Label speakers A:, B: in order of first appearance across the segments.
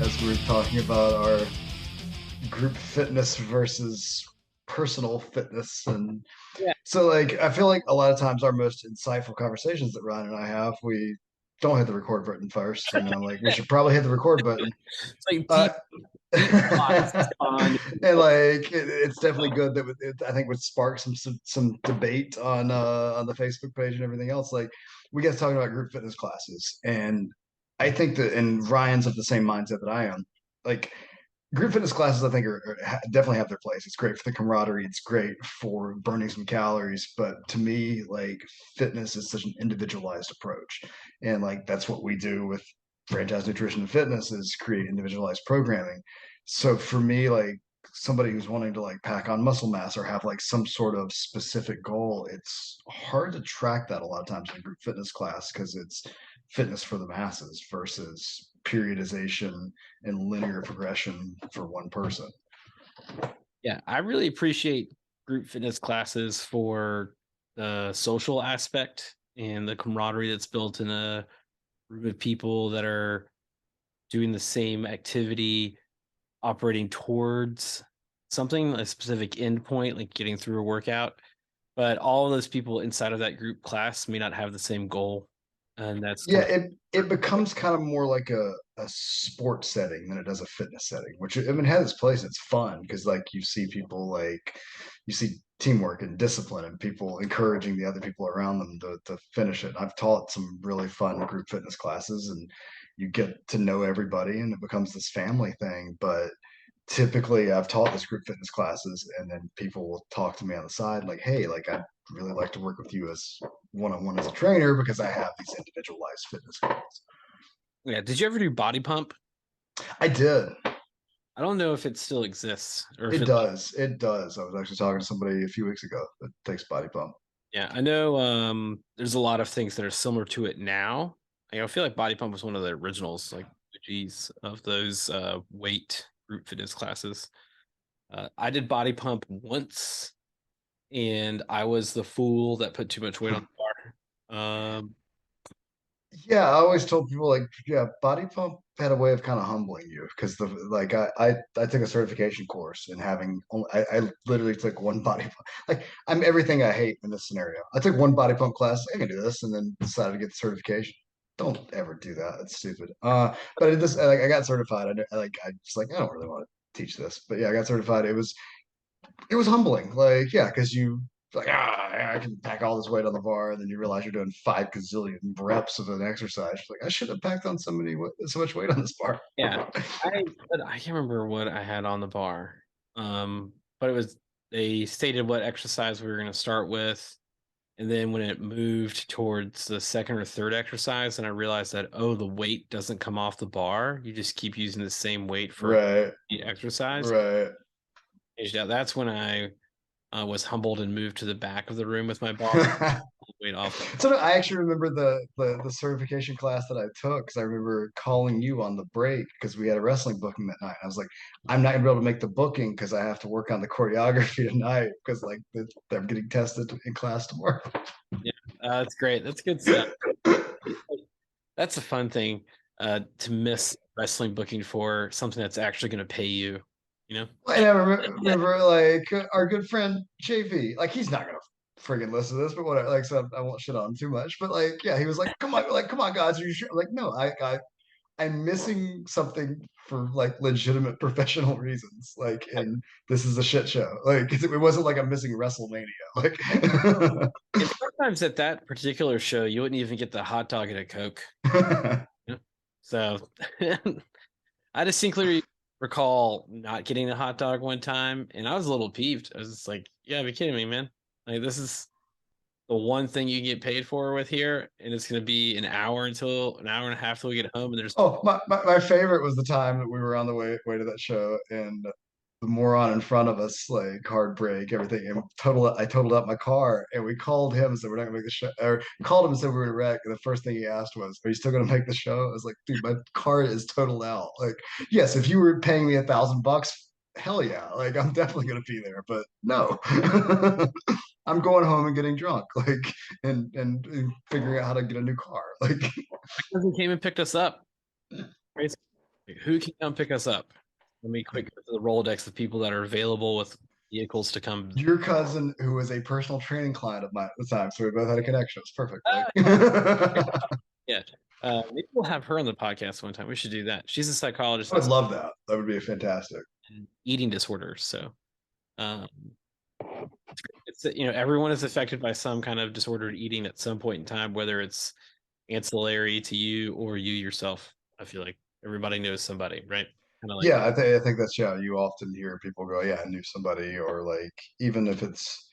A: as we were talking about our group fitness versus personal fitness. And
B: Yeah,
A: so, like, I feel like a lot of times our most insightful conversations that Ryan and I have, we don't hit the record button first. And then I'm like, we should probably hit the record button.
B: it's like
A: Uh,
B: deep thoughts on.
A: and like it's definitely good that I think would spark some debate on the Facebook page and everything else. Like we get talking about group fitness classes, and I think that and Ryan's of the same mindset that I am. Like group fitness classes, I think definitely have their place. It's great for the camaraderie. It's great for burning some calories. But to me, like fitness is such an individualized approach, and like that's what we do with franchise nutrition and fitness is create individualized programming. So for me, like somebody who's wanting to like pack on muscle mass or have like some sort of specific goal, it's hard to track that a lot of times in a group fitness class because it's fitness for the masses versus periodization and linear progression for one person.
B: Yeah, I really appreciate group fitness classes for the social aspect and the camaraderie that's built in a group of people that are doing the same activity, operating towards something, a specific endpoint, like getting through a workout. But all of those people inside of that group class may not have the same goal. And that's
A: Yeah,
B: kind of
A: it becomes kind of more like a sport setting than it does a fitness setting, which I mean has its place. It's fun because like you see people like you see teamwork and discipline and people encouraging the other people around them to finish it. I've taught some really fun group fitness classes and you get to know everybody and it becomes this family thing. But typically I've taught this group fitness classes and then people will talk to me on the side like, hey, like I'd really like to work with you as one-on-one as a trainer because I have these individualized fitness goals.
B: yeah. Did you ever do body pump?
A: I did.
B: I don't know if it still exists or if
A: It
B: it.
A: does. It does. I was actually talking to somebody a few weeks ago that takes body pump.
B: Yeah, I know there's a lot of things that are similar to it now. I feel like Body Pump was one of the originals, like geez, of those weight group fitness classes. I did Body Pump once and I was the fool that put too much weight on the bar.
A: Yeah, I always told people like, yeah, body pump had a way of kind of humbling you because the like I took a certification course and having only, I literally took one body pump. Like I'm everything I hate in this scenario. I took one body pump class. I can do this, and then decided to get the certification. Don't ever do that. That's stupid. But I just like I got certified. I just like I don't really want to teach this, but yeah, I got certified. It was humbling. Like, yeah, because you like, I can pack all this weight on the bar, and then you realize you're doing 5 gazillion reps of an exercise. You're like, I should have packed on so much weight on this bar.
B: Yeah, I can't remember what I had on the bar. But it was they stated what exercise we were going to start with. And then when it moved towards the second or third exercise, and I realized that, oh, the weight doesn't come off the bar. You just keep using the same weight for
A: Right,
B: the exercise.
A: right.
B: Yeah, that's when I was humbled and moved to the back of the room with my bar. Weight off.
A: So no, I actually remember the certification class that I took because I remember calling you on the break because we had a wrestling booking that night. I was like, I'm not gonna be able to make the booking because I have to work on the choreography tonight because like I'm getting tested in class tomorrow.
B: Yeah, that's great. That's good stuff. That's a fun thing to miss wrestling booking for something that's actually going to pay you. You know?
A: And I remember like our good friend JV, like he's not gonna friggin' listen to this, but whatever. Like, so I won't shit on him too much. But like, yeah, he was like, come on, guys, are you sure? Like, no, I'm missing something for like legitimate professional reasons. Like, and this is a shit show. Like, it wasn't like I'm missing WrestleMania. Like,
B: And sometimes at that particular show, you wouldn't even get the hot dog and a Coke. You know? So I distinctly recall not getting the hot dog one time, and I was a little peeved. I was just like, "Yeah, be kidding me, man! Like this is the one thing you get paid for with here, and it's going to be an hour and a half till we get home, and there's
A: oh, my favorite was the time that we were on the way to that show, and the moron in front of us, like hard brake, everything. And I totaled up my car, and we called him and said we're not gonna make the show. Or called him and said we were in a wreck. And the first thing he asked was, "Are you still gonna make the show?" I was like, "Dude, my car is totaled out. Like, yes, if you were paying me $1,000, hell yeah, like I'm definitely gonna be there. But no, I'm going home and getting drunk, like, and figuring out how to get a new car, like."
B: my cousin came and picked us up. Crazy. who can come pick us up? Let me quick go to the Rolodex of people that are available with vehicles to come.
A: Your cousin, who was a personal training client of mine at the time, so we both had a connection. It's perfect. Like,
B: Yeah. Maybe we'll have her on the podcast one time. We should do that. She's a psychologist
A: I would love that. That would be fantastic.
B: in eating disorders. So, um, everyone is affected by some kind of disordered eating at some point in time, whether it's ancillary to you or you yourself. I feel like everybody knows somebody, right? Kind of like,
A: Yeah, I think that's yeah. You often hear people go, "Yeah, I knew somebody," or like even if it's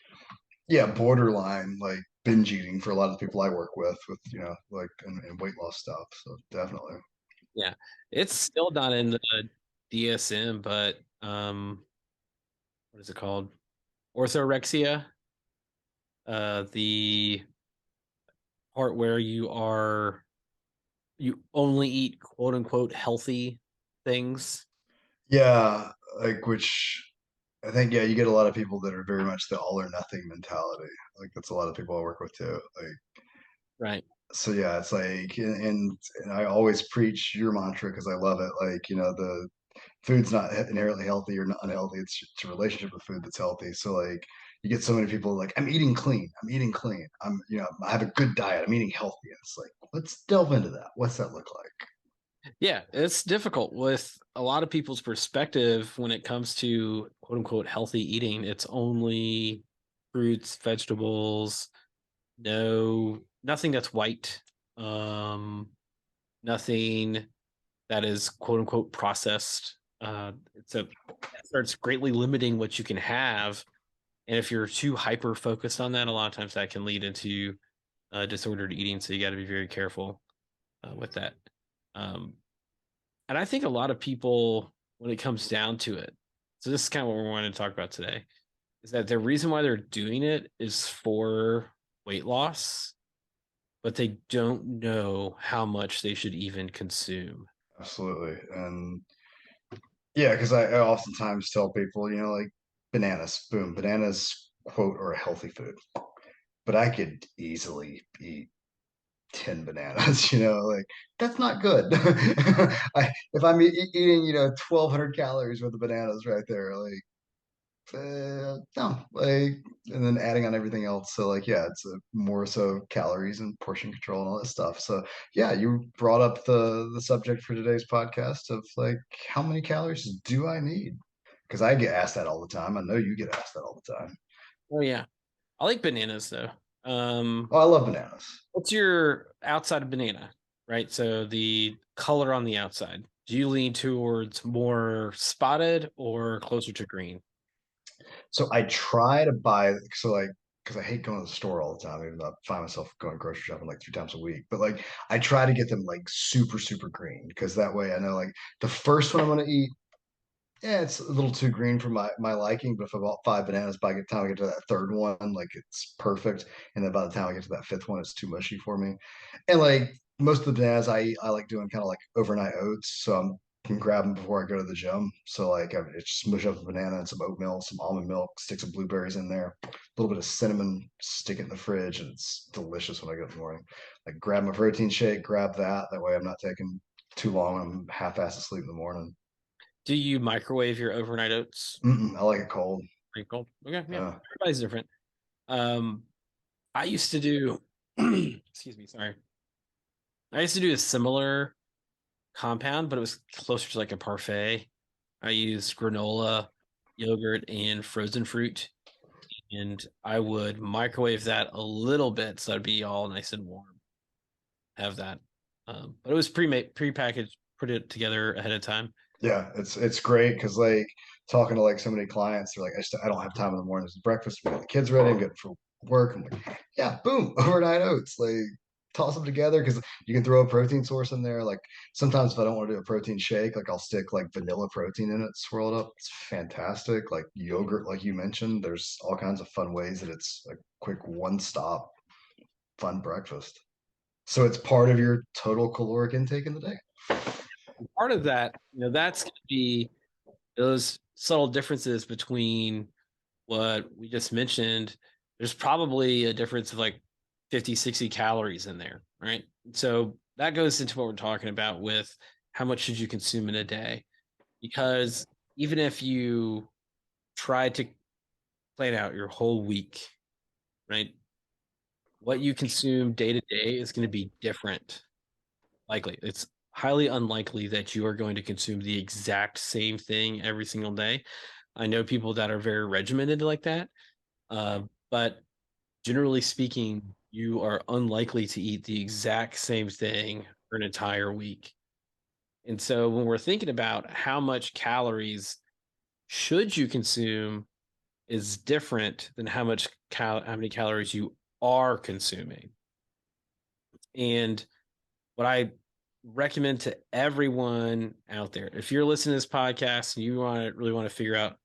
A: yeah, borderline like binge eating for a lot of the people I work with like and weight loss stuff. So definitely.
B: yeah, it's still not in the DSM, but what is it called? Orthorexia. The part where you only eat quote unquote healthy things.
A: Yeah, like which I think yeah, you get a lot of people that are very much the all or nothing mentality. Like that's a lot of people I work with too. Like
B: Right.
A: so yeah, it's like and I always preach your mantra because I love it. Like, the food's not inherently healthy or not unhealthy. It's a relationship with food that's healthy. So like you get so many people like I'm eating clean. I'm eating clean. I have a good diet. I'm eating healthy. And it's like, let's delve into that. What's that look like?
B: Yeah, it's difficult with a lot of people's perspective when it comes to quote unquote healthy eating. It's only fruits, vegetables, nothing that's white, um, nothing that is quote unquote processed. It starts greatly limiting what you can have. And if you're too hyper focused on that, a lot of times that can lead into disordered eating. So you got to be very careful with that. Um, and I think a lot of people, when it comes down to it, so this is kind of what we wanted to talk about today, is that the reason why they're doing it is for weight loss, but they don't know how much they should even consume.
A: Absolutely. And yeah, because I oftentimes tell people, like bananas, boom, bananas, quote, are a healthy food. But I could easily eat 10 bananas, like that's not good. If I'm eating, 1,200 calories worth of bananas right there, like, no, like, and then adding on everything else. So, like, yeah, it's more so calories and portion control and all that stuff. So, yeah, you brought up the subject for today's podcast of like, how many calories do I need? Because I get asked that all the time. I know you get asked that all the time.
B: Oh yeah, I like bananas though.
A: Oh, I love bananas.
B: What's your outside of banana, right? So the color on the outside. Do you lean towards more spotted or closer to green?
A: So I try to buy so like because I hate going to the store all the time, even though I find myself going grocery shopping like 3 times a week. But like I try to get them like super, super green because that way I know like the first one I'm gonna eat, yeah, it's a little too green for my liking. But if I bought 5 bananas, by the time I get to that third one, like it's perfect. And then by the time I get to that fifth one, it's too mushy for me. And like most of the bananas I eat, I like doing kind of like overnight oats. So I can grab them before I go to the gym. So like I just smush up a banana and some oatmeal, some almond milk, stick some blueberries in there, a little bit of cinnamon, stick it in the fridge, and it's delicious when I get in the morning. Like grab my protein shake, grab that. That way I'm not taking too long. I'm half-assed asleep in the morning.
B: Do you microwave your overnight oats?
A: I like it cold.
B: Pretty cold. Okay, yeah.
A: Uh,
B: Everybody's different. Um, I used to do, excuse me, sorry. I used to do a similar compound, but it was closer to like a parfait. I used granola, yogurt, and frozen fruit, and I would microwave that a little bit so it'd be all nice and warm. Have that, but it was pre-made, pre-packaged, put it together ahead of time.
A: yeah, it's great because like talking to like so many clients, they're like, I don't have time in the mornings. Breakfast, we got the kids ready, I'm getting for work. I'm like, yeah, boom, overnight oats. Like toss them together because you can throw a protein source in there. Like sometimes if I don't want to do a protein shake, like I'll stick like vanilla protein in it, swirl it up. It's fantastic. Like yogurt, like you mentioned, there's all kinds of fun ways that it's a quick one stop fun breakfast. So it's part of your total caloric intake in the day.
B: Part of that, that's going to be those subtle differences between what we just mentioned. There's probably a difference of like 50, 60 calories in there, right? So that goes into what we're talking about with how much should you consume in a day? Because even if you try to plan out your whole week, right? What you consume day to day is going to be different. Likely, it's highly unlikely that you are going to consume the exact same thing every single day. I know people that are very regimented like that, but generally speaking, you are unlikely to eat the exact same thing for an entire week. And so when we're thinking about how much calories should you consume is different than how many calories you are consuming. And what I recommend to everyone out there, if you're listening to this podcast and you really want to figure out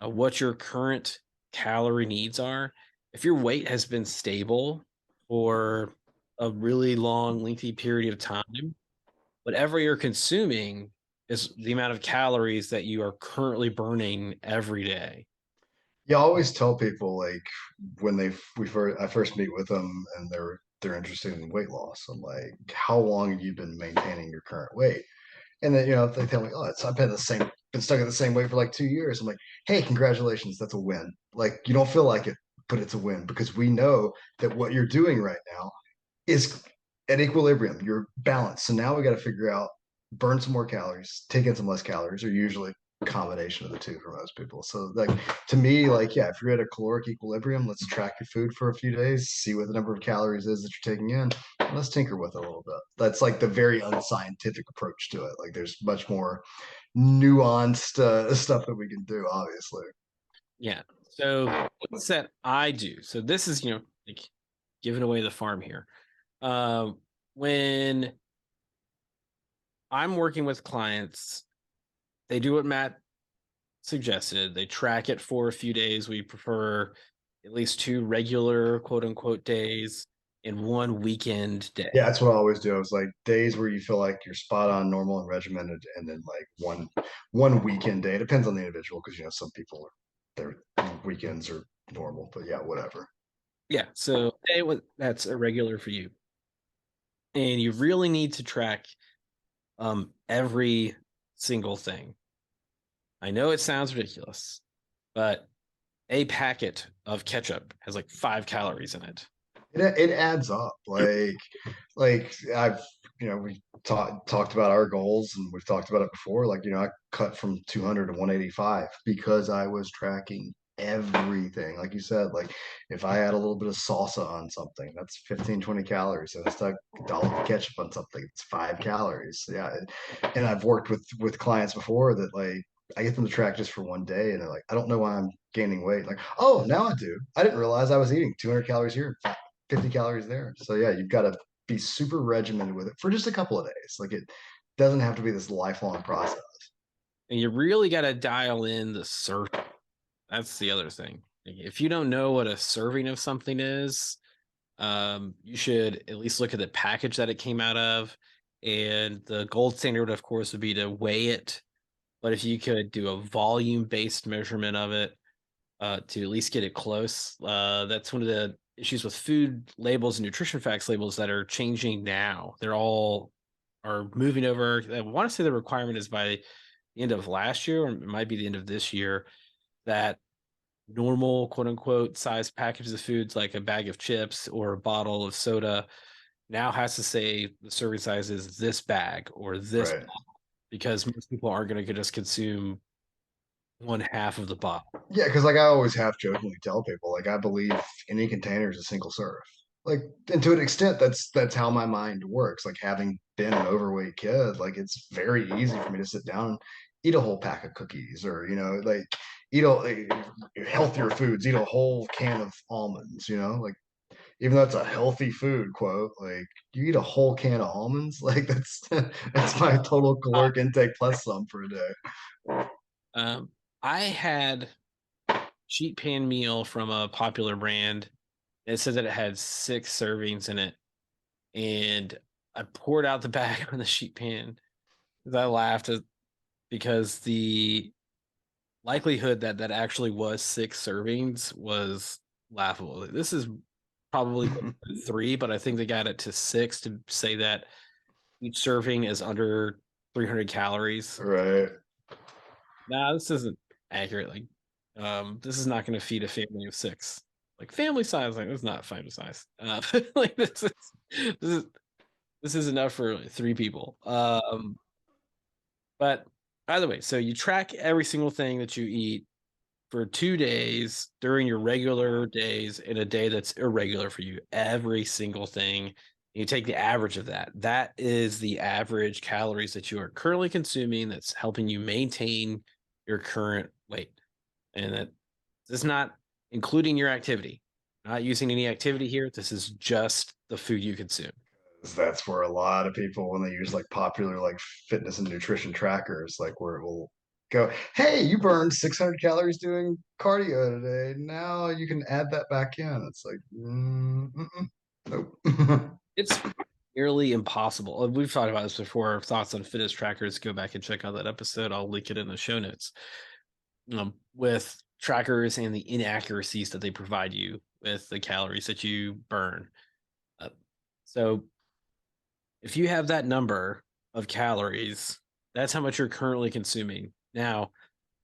B: what your current calorie needs are, if your weight has been stable for a really long, lengthy period of time, whatever you're consuming is the amount of calories that you are currently burning every day.
A: Yeah, I always tell people like when I first meet with them and they're interested in weight loss. I'm like, how long have you been maintaining your current weight? And then if they tell me, oh, I've been stuck at the same weight for like 2 years. I'm like, hey, congratulations, that's a win. Like you don't feel like it, but it's a win because we know that what you're doing right now is at equilibrium. You're balanced. So now we got to figure out burn some more calories, take in some less calories, or usually a combination of the two for most people. So like to me, like yeah, if you're at a caloric equilibrium, let's track your food for a few days, see what the number of calories is that you're taking in, and let's tinker with it a little bit. That's like the very unscientific approach to it. Like there's much more nuanced stuff that we can do, obviously.
B: Yeah. So things that I do. So this is, like giving away the farm here. When I'm working with clients, they do what Matt suggested. They track it for a few days. We prefer at least 2 regular quote unquote days and 1 weekend
A: Yeah,
B: day.
A: that's what I always do. It's like days where you feel like you're spot on, normal, and regimented, and then like one weekend day. It depends on the individual because some people their weekends are normal, but yeah, whatever.
B: Yeah. So that's irregular for you. And you really need to track every single thing. I know it sounds ridiculous, but a packet of ketchup has like 5 calories in it.
A: It adds up. Like I've we talked about our goals and we've talked about it before. Like I cut from 200 to 185 because I was tracking everything. Like you said, like if I add a little bit of salsa on something, that's 15-20 calories. If I stuck a dollop of ketchup on something, it's 5 calories. So yeah, and I've worked with clients before that like I get them to track just for one day and they're like, I don't know why I'm gaining weight. Like, oh, now I do. I didn't realize I was eating 200 calories here, 50 calories there. So yeah, you've got to be super regimented with it for just a couple of days. Like it doesn't have to be this lifelong process.
B: And you really got to dial in the serving. That's the other thing. Like, if you don't know what a serving of something is, you should at least look at the package that it came out of. And the gold standard, of course, would be to weigh it. But if you could do a volume based measurement of it to at least get it close, that's one of the issues with food labels and nutrition facts labels that are changing now. They're all are moving over. I want to say the requirement is by the end of last year, or it might be the end of this year, that normal quote unquote size packages of foods like a bag of chips or a bottle of soda now has to say the serving size is this bag or this
A: Right.
B: bottle, because most people aren't going to just consume one half of the bottle.
A: Yeah, because like I always half jokingly tell people, like I believe any container is a single serve. Like, and to an extent, that's how my mind works. Like having been an overweight kid, like it's very easy for me to sit down and eat a whole pack of cookies, or like eat healthier foods, eat a whole can of almonds. Like even though it's a healthy food, quote, like you eat a whole can of almonds, like that's my total caloric intake plus some for a day.
B: Um, I had sheet pan meal from a popular brand. It said that it had 6 servings in it, and I poured out the bag on the sheet pan because I laughed because the likelihood that that actually was 6 servings was laughable. This is probably 3, but I think they got it to 6 to say that each serving is under 300 calories.
A: Right.
B: Nah, this isn't accurate. Like, this is not going to feed a family of 6. Like family size, like it's not family size. Like this is this is enough for like 3 people. But either way, so you track every single thing that you eat for 2 days during your regular days in a day that's irregular for you. Every single thing. You take the average of that. That is the average calories that you are currently consuming that's helping you maintain your current weight. And that is not including your activity. Not using any activity here. This is just the food you consume.
A: That's where a lot of people, when they use like popular like fitness and nutrition trackers, like where it will go, hey, you burned 600 calories doing cardio today. Now you can add that back in. It's like, nope.
B: It's nearly impossible. We've talked about this before. Thoughts on fitness trackers. Go back and check out that episode. I'll link it in the show notes. With trackers and the inaccuracies that they provide you with the calories that you burn. So if you have that number of calories, that's how much you're currently consuming. Now,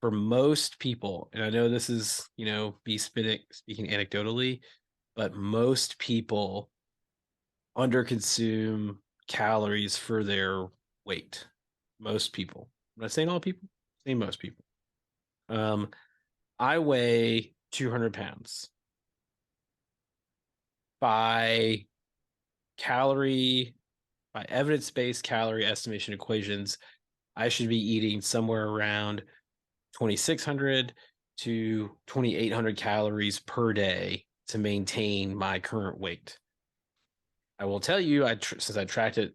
B: for most people, and I know this is, speaking anecdotally, but most people underconsume calories for their weight. Most people. I'm not saying all people, I'm saying most people. Um, I weigh 200 pounds. By calorie, by evidence-based calorie estimation equations, I should be eating somewhere around 2,600 to 2,800 calories per day to maintain my current weight. I will tell you, since I tracked it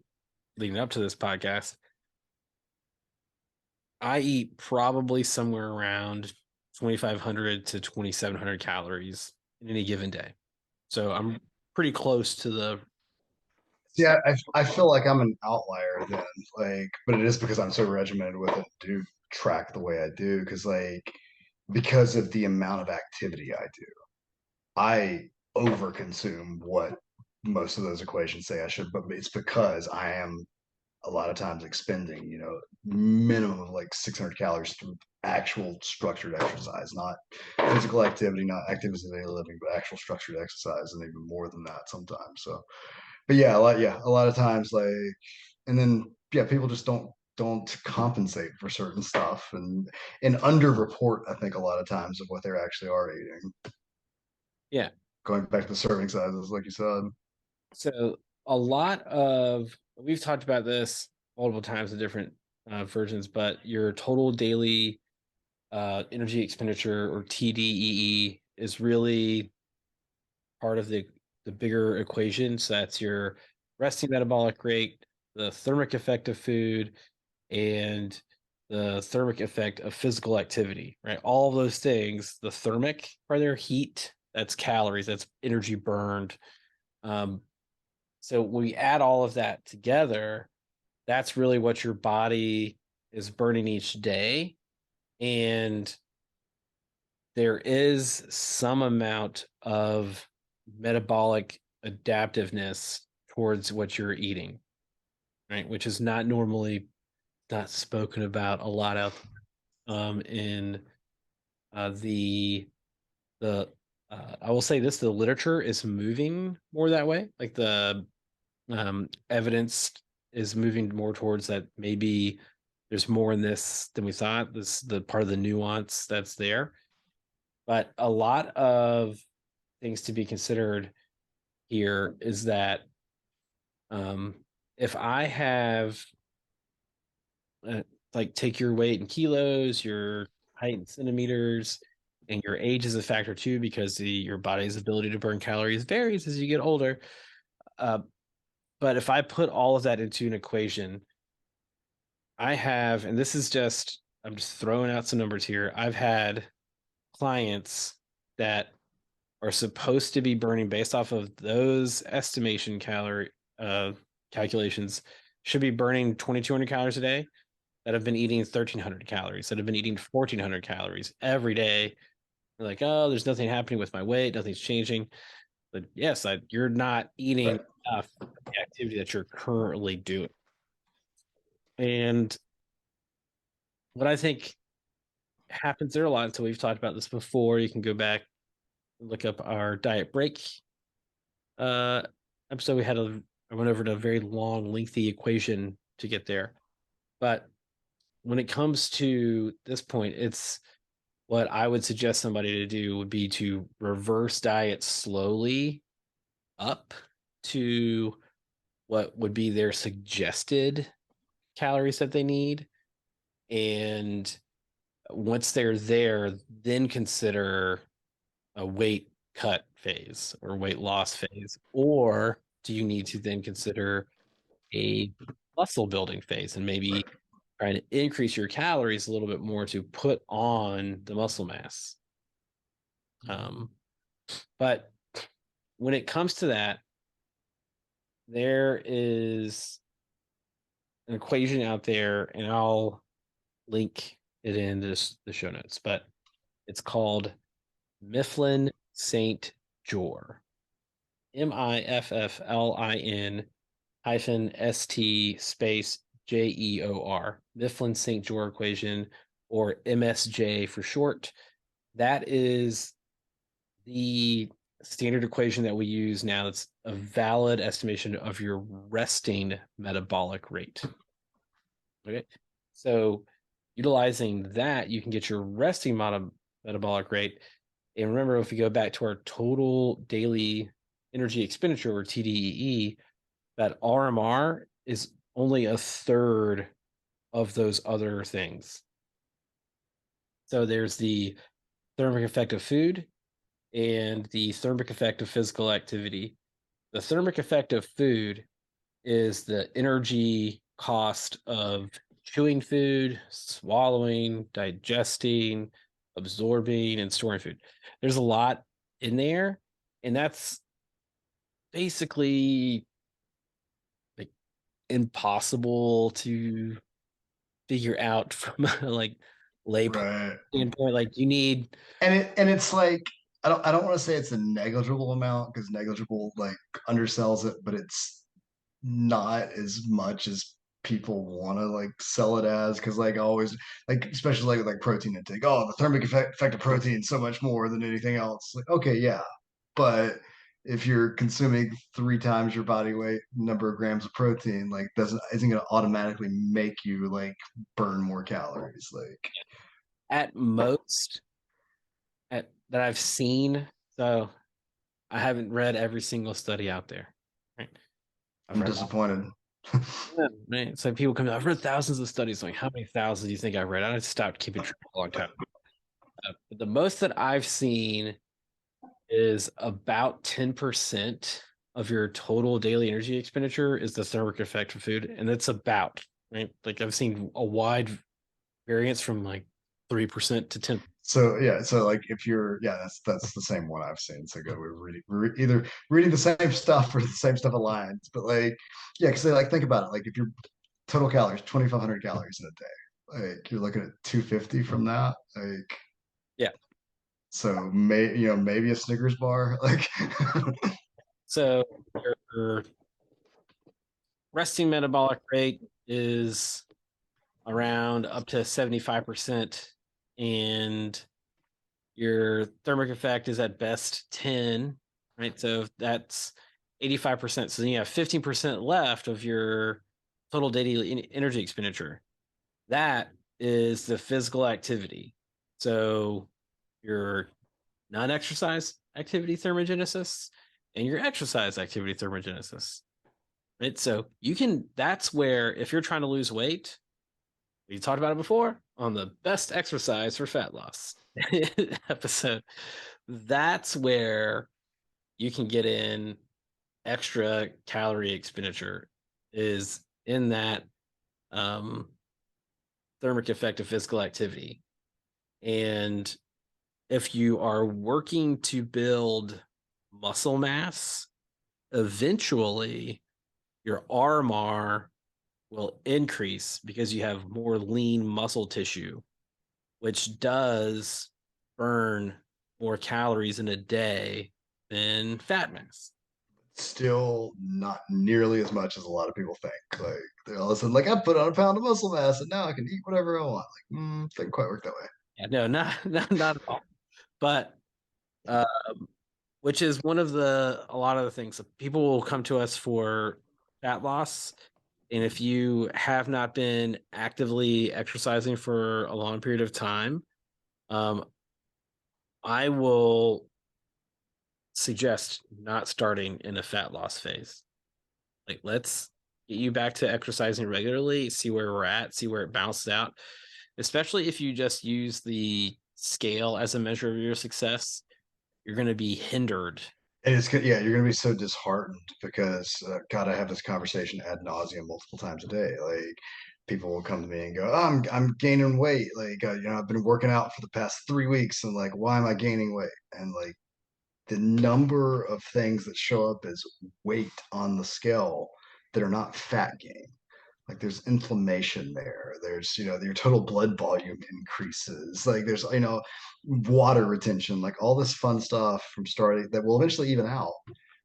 B: leading up to this podcast, I eat probably somewhere around 2,500 to 2,700 calories in any given day. So I'm pretty close to the.
A: Yeah, I feel like I'm an outlier then, like, but it is because I'm so regimented with it, do track the way I do, because of the amount of activity I do. I overconsume what most of those equations say I should, but it's because I am a lot of times expending, minimum of like 600 calories through actual structured exercise, not physical activity, not activities of daily living, but actual structured exercise, and even more than that sometimes. So, but yeah, a lot of times, like, and then yeah, people just don't compensate for certain stuff and underreport, I think, a lot of times of what they actually are eating.
B: Yeah.
A: Going back to the serving sizes, like you said.
B: So a lot of we've talked about this multiple times in different versions, but your total daily energy expenditure, or TDEE, is really part of the bigger equation. So that's your resting metabolic rate, the thermic effect of food, and the thermic effect of physical activity, right? All of those things, the thermic are their heat, that's calories, that's energy burned. Um, so when we add all of that together, that's really what your body is burning each day. And there is some amount of metabolic adaptiveness towards what you're eating, right? Which is not spoken about a lot out in the I will say this: the literature is moving more that way. Like the evidence is moving more towards that. Maybe there's more in this than we thought. This the part of the nuance that's there, but a lot of things to be considered here is that um, if I have like take your weight in kilos, your height in centimeters, and your age is a factor too, because your body's ability to burn calories varies as you get older. Uh, but if I put all of that into an equation, I have, and this is just, I'm just throwing out some numbers here. I've had clients that are supposed to be burning based off of those estimation calorie calculations, should be burning 2,200 calories a day, that have been eating 1,300 calories, that have been eating 1,400 calories every day. They're like, oh, there's nothing happening with my weight, nothing's changing. But yes, you're not eating
A: Right.
B: enough of the activity that you're currently doing. And what I think happens there a lot. So we've talked about this before. You can go back and look up our diet break uh episode. I went over a very long, lengthy equation to get there. But when it comes to this point, it's what I would suggest somebody to do would be to reverse diet slowly up to what would be their suggested calories that they need. And once they're there, then consider a weight cut phase or weight loss phase. Or do you need to then consider a muscle building phase and maybe trying to increase your calories a little bit more to put on the muscle mass? Um, but when it comes to that, there is an equation out there, and I'll link it in the show notes, but it's called Mifflin-St. Jeor. Mifflin hyphen st space Jeor. Mifflin-St. Jeor equation, or MSJ for short. That is the standard equation that we use now. That's a valid estimation of your resting metabolic rate. Okay. So utilizing that, you can get your resting metabolic rate. And remember, if we go back to our total daily energy expenditure, or TDEE, that RMR is only a third of those other things. So there's the thermic effect of food and the thermic effect of physical activity. The thermic effect of food is the energy cost of chewing food, swallowing, digesting, absorbing, and storing food. There's a lot in there, and that's basically like impossible to figure out from a like lay
A: Right.
B: standpoint. Like you need,
A: And it's like I don't want to say it's a negligible amount because negligible like undersells it, but it's not as much as people want to like sell it as, because like always, like especially like protein intake, oh, the thermic effect of protein so much more than anything else. Like, okay, yeah, but if you're consuming 3 times your body weight number of grams of protein, like doesn't isn't going to automatically make you like burn more calories. Like,
B: at most, that I've seen. So I haven't read every single study out there. Right. I've
A: I'm
B: read
A: disappointed.
B: right. So people come, I've read thousands of studies. Like, how many thousands do you think I read? I stopped keeping track a long time. But the most that I've seen is about 10% of your total daily energy expenditure is the thermic effect of food. And it's about, right? Like I've seen a wide variance from like 3% to 10.
A: So yeah, so like if you're yeah, that's the same one I've seen. So good, we're either reading the same stuff or the same stuff aligns. But like yeah, because like think about it, like if your total calories 2,500 calories in a day, like you're looking at 250 from that, like
B: Yeah.
A: so maybe a Snickers bar, like
B: So your resting metabolic rate is around up to 75%, and your thermic effect is at best 10, right? So that's 85%. So then you have 15% left of your total daily energy expenditure. That is the physical activity. So your non-exercise activity thermogenesis and your exercise activity thermogenesis. Right. So you can, that's where, if you're trying to lose weight, we talked about it before on the best exercise for fat loss episode. That's where you can get in extra calorie expenditure, is in that um, thermic effect of physical activity. And if you are working to build muscle mass, eventually your RMR will increase because you have more lean muscle tissue, which does burn more calories in a day than fat mass.
A: still not nearly as much as a lot of people think. Like they're all of a sudden like, I put on a pound of muscle mass and now I can eat whatever I want. Like, doesn't quite work that way.
B: Yeah, no, not at all. But um, which is one of a lot of the things people will come to us for fat loss. And if you have not been actively exercising for a long period of time, um, I will suggest not starting in a fat loss phase. Like, let's get you back to exercising regularly, see where we're at, see where it bounces out, especially if you just use the scale as a measure of your success. You're going to be hindered.
A: And it's good. Yeah, you're going to be so disheartened because, God, I have this conversation ad nauseum multiple times a day. Like, people will come to me and go, oh, I'm gaining weight. Like, I've been working out for the past 3 weeks, and like, why am I gaining weight? And like, the number of things that show up as weight on the scale that are not fat gain. Like there's inflammation there. There's, your total blood volume increases. Like there's, water retention, like all this fun stuff from starting that will eventually even out.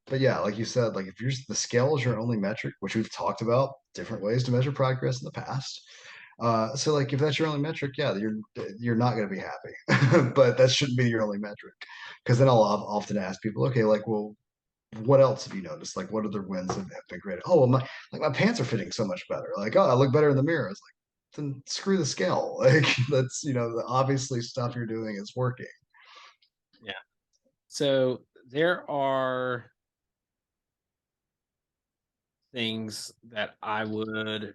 A: But yeah, like you said, like if the scale is your only metric, which we've talked about different ways to measure progress in the past. So like if that's your only metric, yeah, you're not going to be happy. But that shouldn't be your only metric, because then I'll often ask people, okay, like, well, what else have you noticed? Like, what other wins have been great? Oh, well, my pants are fitting so much better. Like, oh, I look better in the mirror. It's like, then screw the scale. Like, that's the obviously stuff you're doing is working.
B: Yeah. So there are things that I would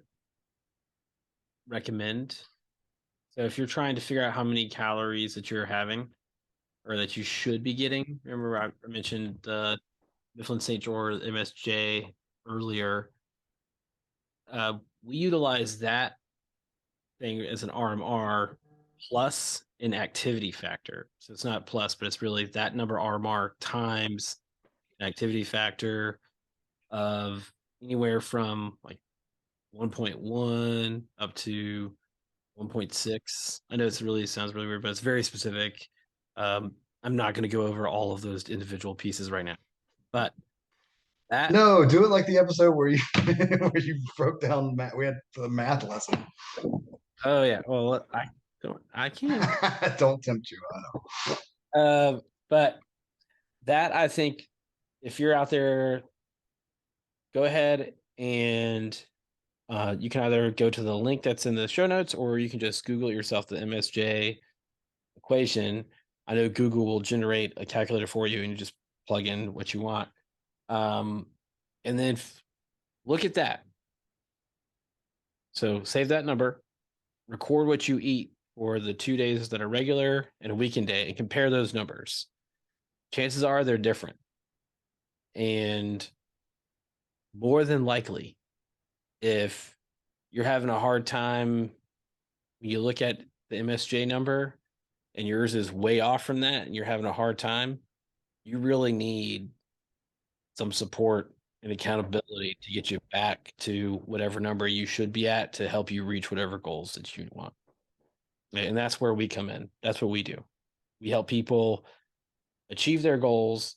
B: recommend. So if you're trying to figure out how many calories that you're having or that you should be getting, remember I mentioned the Mifflin-St. Jeor MSJ earlier. We utilize that thing as an RMR plus an activity factor. So it's not plus, but it's really that number RMR times an activity factor of anywhere from like 1.1 up to 1.6. I know it really sounds really weird, but it's very specific. I'm not going to go over all of those individual pieces right now, but that.
A: No, do it like the episode where you where you broke down math. We had the math lesson.
B: Oh yeah, well I can't.
A: Don't tempt you. I know.
B: But that I think if you're out there, go ahead and you can either go to the link that's in the show notes, or you can just Google it yourself, the MSJ equation. I know Google will generate a calculator for you, and you just plug in what you want. And then look at that. So save that number, record what you eat for the 2 days that are regular and a weekend day, and compare those numbers. Chances are they're different. And more than likely, if you're having a hard time, you look at the MSJ number and yours is way off from that and you're having a hard time, you really need some support and accountability to get you back to whatever number you should be at to help you reach whatever goals that you want. And that's where we come in. That's what we do. We help people achieve their goals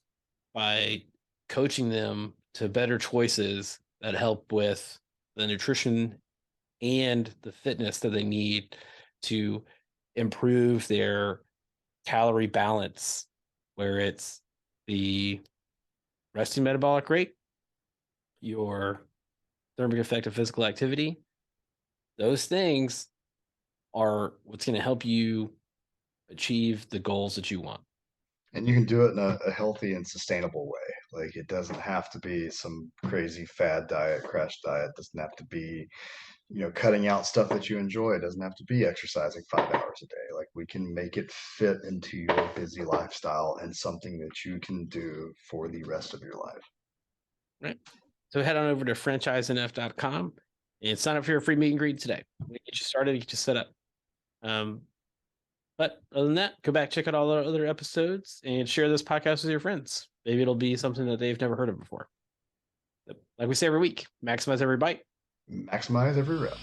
B: by coaching them to better choices that help with the nutrition and the fitness that they need to improve their calorie balance, where it's the resting metabolic rate, your thermic effect of physical activity. Those things are what's going to help you achieve the goals that you want.
A: And you can do it in a healthy and sustainable way. Like it doesn't have to be some crazy fad diet, crash diet. It doesn't have to be, cutting out stuff that you enjoy. It doesn't have to be exercising 5 hours a day. Like we can make it fit into your busy lifestyle and something that you can do for the rest of your life.
B: Right. So head on over to franchisenf.com and sign up for your free meet and greet today. We get you started, get you set up. But other than that, go back, check out all our other episodes, and share this podcast with your friends. Maybe it'll be something that they've never heard of before. Like we say every week, maximize every bite.
A: Maximize every rep.